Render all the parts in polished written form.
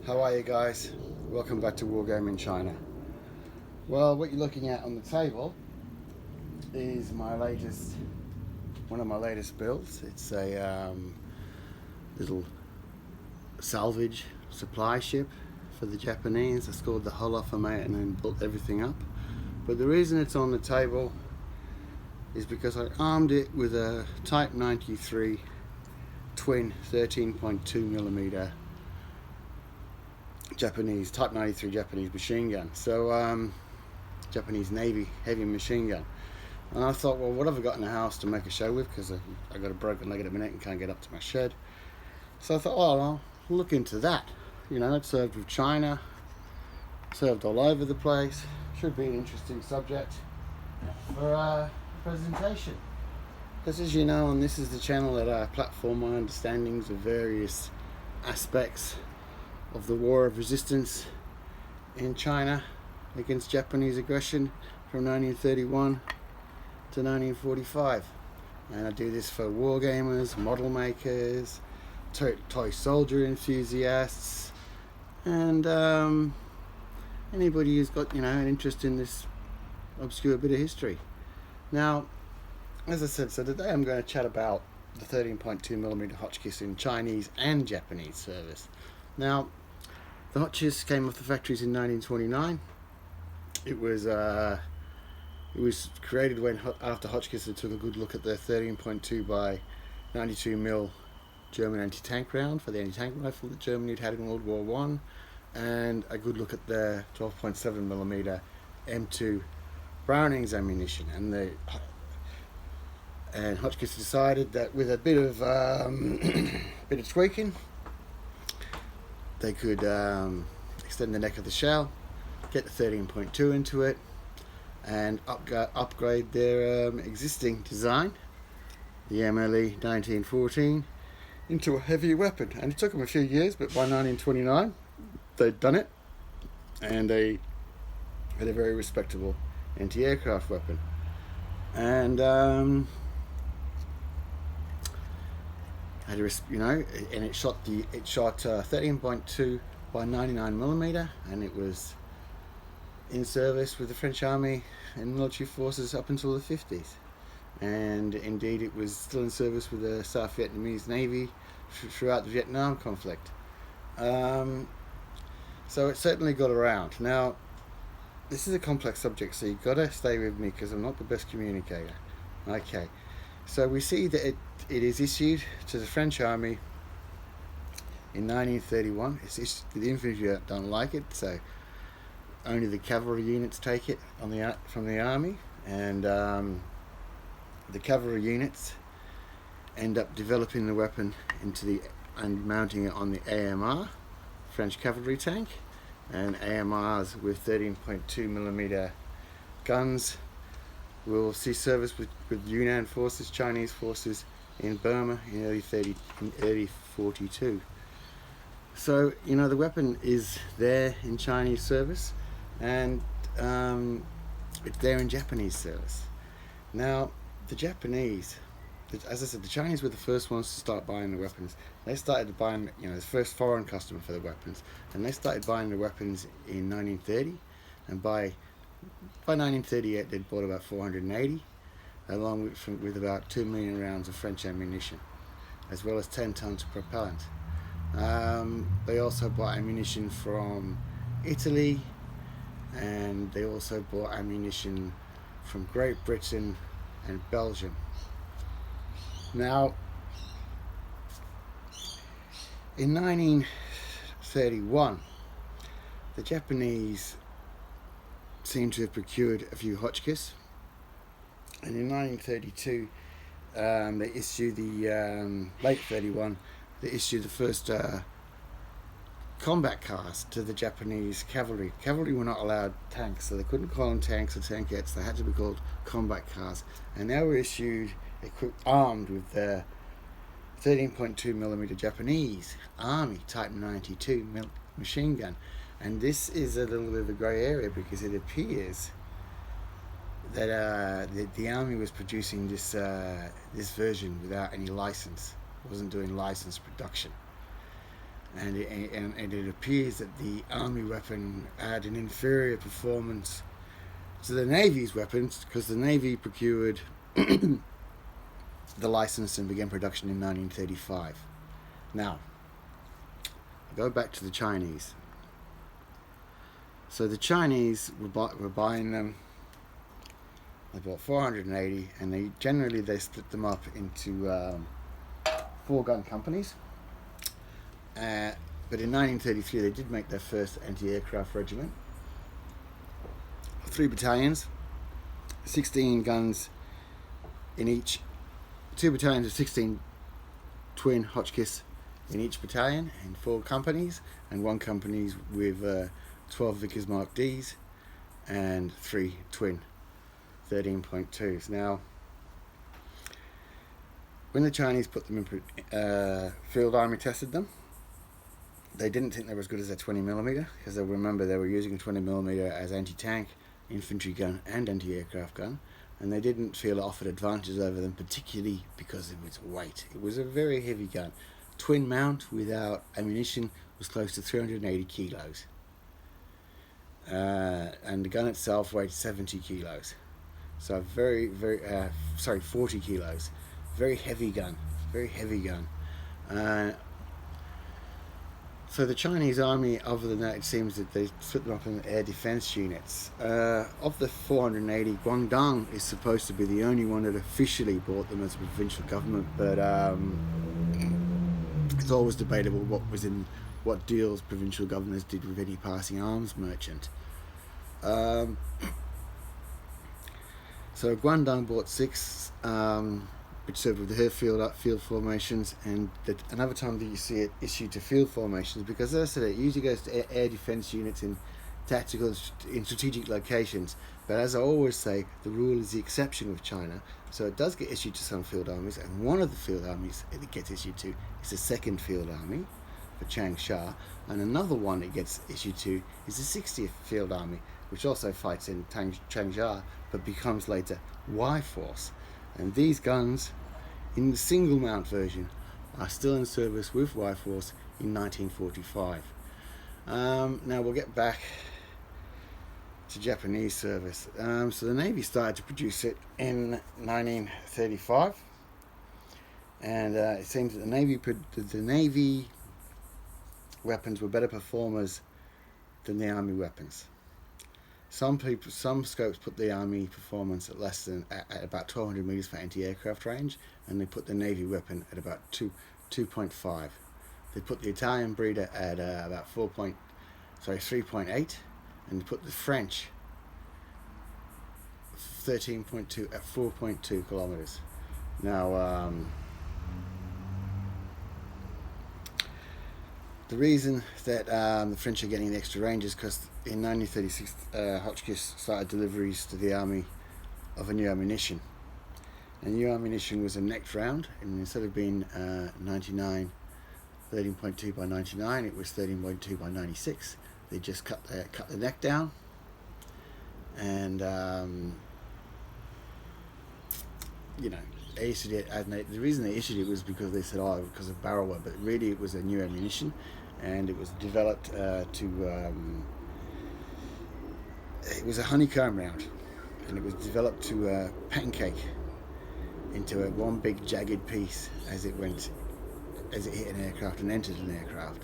How are you guys? Welcome back to Wargaming China. Well, what you're looking at on the table is one of my latest builds. It's a little salvage supply ship for the Japanese. It's called the Holophomate and then built everything up. But the reason it's on the table is because I armed it with a Type 93 twin 13.2mm Type 93 Japanese machine gun. So Japanese Navy heavy machine gun. And I thought, well, what have I got in the house to make a show with? Because I got a broken leg at the minute and can't get up to my shed. So I thought, well, I'll look into that. You know, it served with China, served all over the place. Should be an interesting subject for presentation. Because as you know, and this is the channel that I platform my understandings of various aspects of the war of resistance in China against Japanese aggression from 1931 to 1945. And I do this for war gamers, model makers, toy soldier enthusiasts, and anybody who's got, you know, an interest in this obscure bit of history. Now, as I said, so today I'm going to chat about the 13.2mm Hotchkiss in Chinese and Japanese service. Now, the Hotchkiss came off the factories in 1929. It was created after Hotchkiss had took a good look at the 13.2 by 92mm German anti-tank round for the anti-tank rifle that Germany had in World War One, and a good look at the 12.7mm M2 Browning's ammunition. And Hotchkiss decided that with a bit of tweaking, they could extend the neck of the shell, get the 13.2 into it, and upgrade their existing design, the MLE 1914, into a heavy weapon. And it took them a few years, but by 1929 they'd done it, and they had a very respectable anti-aircraft weapon. And and it shot 13.2 by 99mm, and it was in service with the French Army and military forces up until the 50s. And indeed, it was still in service with the South Vietnamese Navy throughout the Vietnam conflict. So it certainly got around. Now, this is a complex subject, so you've got to stay with me because I'm not the best communicator. Okay, so we see that it is issued to the French Army in 1931. The infantry don't like it, so only the cavalry units take it from the army, and the cavalry units end up developing the weapon and mounting it on the AMR, French cavalry tank, and AMRs with 13.2mm guns will see service with Yunnan forces, Chinese forces in Burma in early 42. So, you know, the weapon is there in Chinese service, and it's there in Japanese service. Now, the Japanese, as I said, the Chinese were the first ones to start buying the weapons. They started buying, you know, the first foreign customer for the weapons, and they started buying the weapons in 1930, and by 1938 they'd bought about 480, along with about 2 million rounds of French ammunition, as well as 10 tons of propellant. They also bought ammunition from Italy, and they also bought ammunition from Great Britain and Belgium. Now, in 1931, the Japanese seem to have procured a few Hotchkiss, and in 1932 they issued late 31 they issued the first combat cars to the Japanese cavalry. Cavalry were not allowed tanks, so they couldn't call them tanks or tankettes. They had to be called combat cars, and they were issued armed with the 13.2mm Japanese Army Type 92 machine gun. And this is a little bit of a grey area, because it appears that the Army was producing this version without any license. It wasn't doing licensed production. and it appears that the Army weapon had an inferior performance to the Navy's weapons because the Navy procured the license and began production in 1935. Now, go back to the Chinese. So the Chinese were buying them. They bought 480, and they split them up into 4 gun companies. But in 1933, they did make their first anti-aircraft regiment. 3 battalions, 16 guns in each. 2 battalions of 16 twin Hotchkiss in each battalion, and 4 companies, and 1 company with 12 Vickers Mark Ds, and 3 twin 13.2s. Now, when the Chinese put them in, Field Army tested them, they didn't think they were as good as their 20mm, because they remember they were using a 20mm as anti-tank, infantry gun and anti-aircraft gun, and they didn't feel it offered advantages over them, particularly because of its weight. It was a very heavy gun. Twin mount without ammunition was close to 380 kilos. And the gun itself weighed 70 kilos. So 40 kilos. Very heavy gun. So the Chinese army, other than that, it seems that they split them up in air defense units. Of the 480, Guangdong is supposed to be the only one that officially bought them as a provincial government, but it's always debatable what deals provincial governors did with any passing arms merchant. So Guangdong bought 6, which served with the field formations, and another time that you see it issued to field formations, because as I said, it usually goes to air defense units in tactical in strategic locations. But as I always say, the rule is the exception with China. So it does get issued to some field armies, and one of the field armies it gets issued to is the 2nd Field Army for Changsha, and another one it gets issued to is the 60th Field Army, which also fights in Changsha, but becomes later Y Force. And these guns, in the single mount version, are still in service with Y Force in 1945. Now we'll get back to Japanese service. So the Navy started to produce it in 1935, and it seems that the Navy weapons were better performers than the Army weapons. Some scopes put the Army performance at about 1200 meters for anti-aircraft range, and they put the Navy weapon at about 2.5. They put the Italian breeder at about 3.8, and they put the French 13.2 at 4.2 kilometers. Now, the reason that the French are getting the extra range is because in 1936 Hotchkiss started deliveries to the Army of a new ammunition. And new ammunition was a necked round, and instead of being 13.2 by 99, it was 13.2 by 96. They just cut the neck down, and they issued it. The reason they issued it was because they said, because of barrel wear, but really it was a new ammunition, and it was developed it was a honeycomb round, and it was developed to pancake into one big jagged piece as it hit an aircraft and entered an aircraft.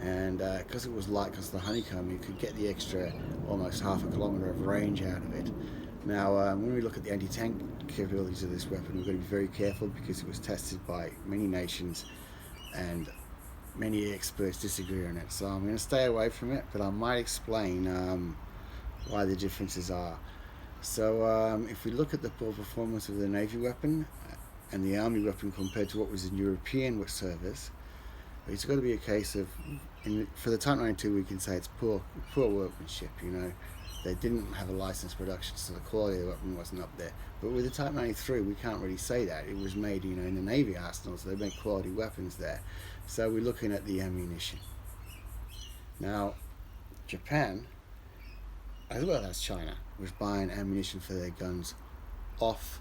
And because it was light, because of the honeycomb, you could get the extra almost half a kilometre of range out of it. Now, when we look at the anti-tank capabilities of this weapon, we've got to be very careful, because it was tested by many nations, and many experts disagree on it. So I'm going to stay away from it, but I might explain why the differences are. So if we look at the performance of the Navy weapon and the Army weapon compared to what was in European service, it's got to be a case of, for the Type 92 we can say it's poor workmanship. They didn't have a licensed production, so the quality of the weapon wasn't up there. But with the Type 93 we can't really say that. It was made in the Navy arsenal, so they make quality weapons there. So we're looking at the ammunition. Now, Japan, as well as China, was buying ammunition for their guns off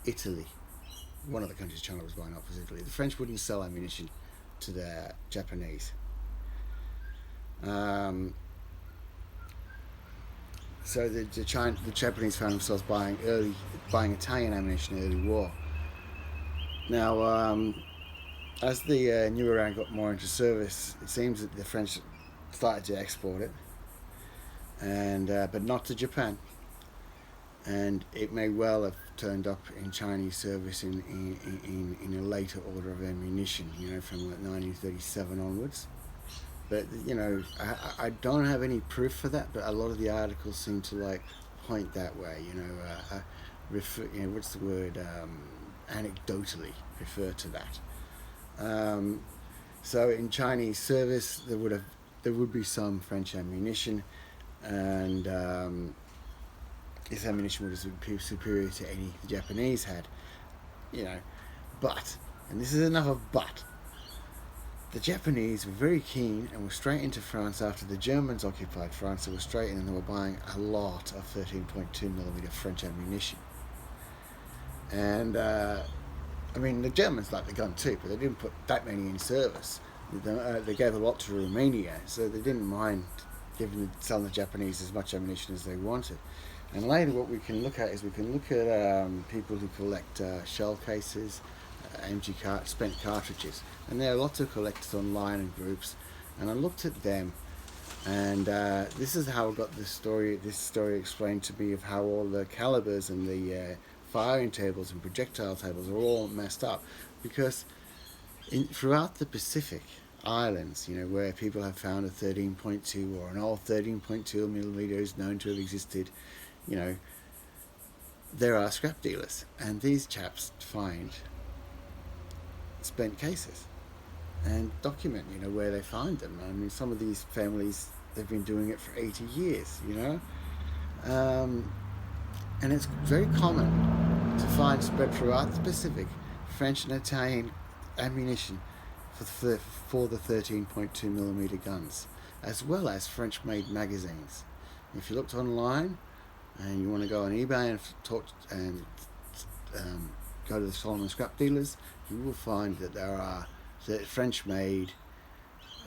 Italy. One of the countries China was buying off was Italy. The French wouldn't sell ammunition to the Japanese. Um, so the Japanese found themselves buying Italian ammunition in the early war. Now, as the newer round got more into service, it seems that the French started to export it, and but not to Japan. And it may well have turned up in Chinese service in a later order of ammunition, from 1937 onwards. But I don't have any proof for that. But a lot of the articles seem to point that way. What's the word? Anecdotally refer to that. So in Chinese service, there would be some French ammunition, and this ammunition would be superior to any the Japanese had, but, and this is another but, the Japanese were very keen and were straight into France after the Germans occupied France. They were straight in and they were buying a lot of 13.2mm French ammunition. And the Germans liked the gun too, but they didn't put that many in service. They gave a lot to Romania, so they didn't mind selling the Japanese as much ammunition as they wanted. And later what we can look at is people who collect shell cases, spent cartridges. And there are lots of collectors online and groups. And I looked at them, and this is how I got this story explained to me of how all the calibers and the firing tables and projectile tables are all messed up. Because throughout the Pacific Islands, where people have found a 13.2 or an old 13.2mm is known to have existed, there are scrap dealers, and these chaps find spent cases and document, where they find them. Some of these families, they've been doing it for 80 years, and it's very common to find spread throughout the Pacific French and Italian ammunition for the 13.2mm guns, as well as French-made magazines. If you looked online and you want to go on eBay and go to the Solomon scrap dealers, you will find that there are French-made,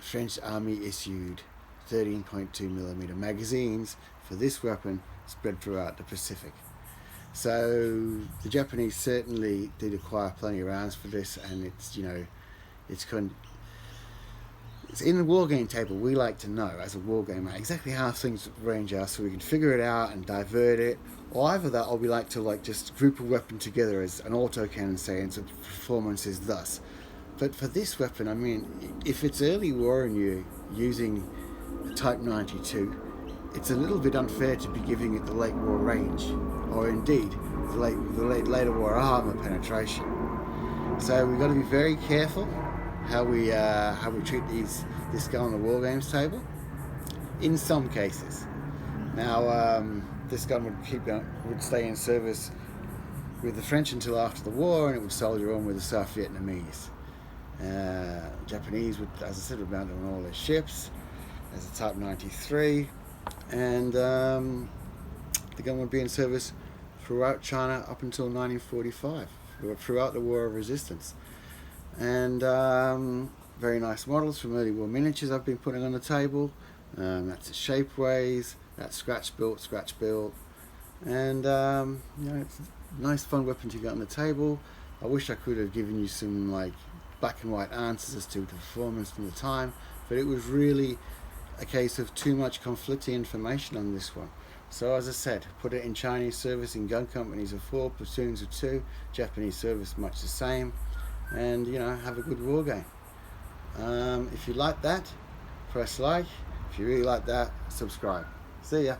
French Army-issued 13.2mm magazines for this weapon spread throughout the Pacific. So the Japanese certainly did acquire plenty of rounds for this, and it's in the war game table. We like to know, as a war gamer, exactly how things range are, so we can figure it out and divert it. Or either that, or we like to just group a weapon together as an autocannon, say, and so performance is thus. But for this weapon, if it's early war and you're using Type 92, it's a little bit unfair to be giving it the late war range, or indeed the later war armor penetration. So we've got to be very careful how we treat this gun on the war games table. In some cases, now this gun would stay in service with the French until after the war, and it would soldier on with the South Vietnamese. Japanese would, as I said, would mount it on all their ships as a Type 93, and the gun would be in service throughout China up until 1945, throughout the War of Resistance. And very nice models from early war miniatures I've been putting on the table. That's Shapeways, that's scratch built, and it's a nice fun weapon to get on the table. I wish I could have given you some black and white answers as to the performance and the time, but it was really a case of too much conflicting information on this one. So as I said, put it in Chinese service in gun companies of 4, platoons of 2, Japanese service much the same, and have a good war game. If you like that, press like. If you really like that, subscribe. See ya.